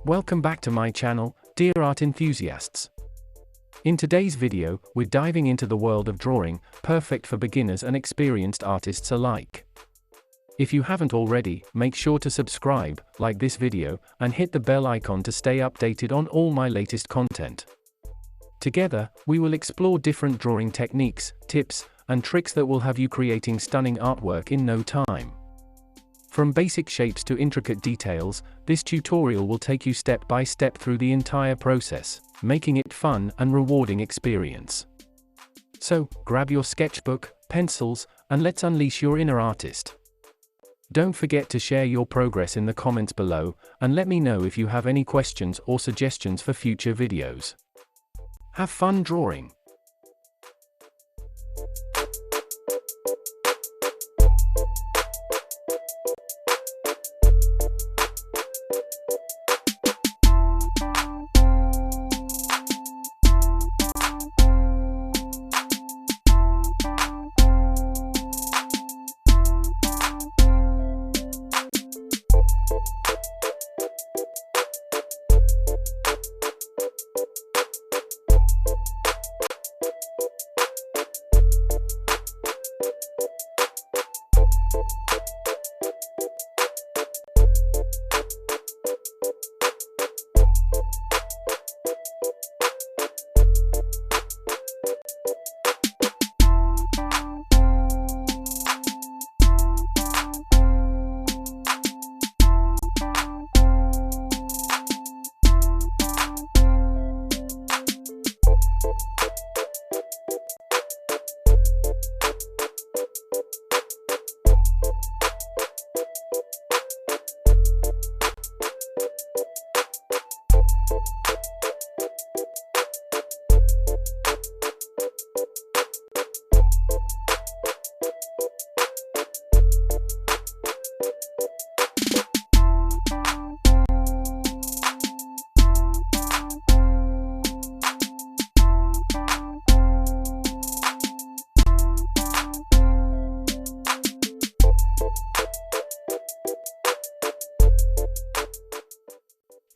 Welcome back to my channel, dear art enthusiasts. In today's video, we're diving into the world of drawing, perfect for beginners and experienced artists alike. If you haven't already, make sure to subscribe, like this video, and hit the bell icon to stay updated on all my latest content. Together, we will explore different drawing techniques, tips, and tricks that will have you creating stunning artwork in no time. From basic shapes to intricate details, this tutorial will take you step by step through the entire process, making it fun and rewarding experience. So, grab your sketchbook, pencils, and let's unleash your inner artist. Don't forget to share your progress in the comments below, and let me know if you have any questions or suggestions for future videos. Have fun drawing!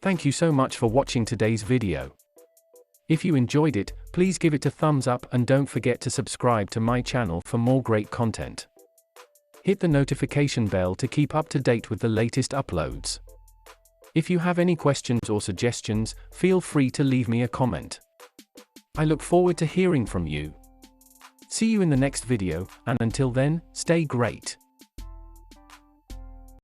Thank you so much for watching today's video. If you enjoyed it, please give it a thumbs up and don't forget to subscribe to my channel for more great content. Hit the notification bell to keep up to date with the latest uploads. If you have any questions or suggestions, feel free to leave me a comment. I look forward to hearing from you. See you in the next video, and until then, stay great.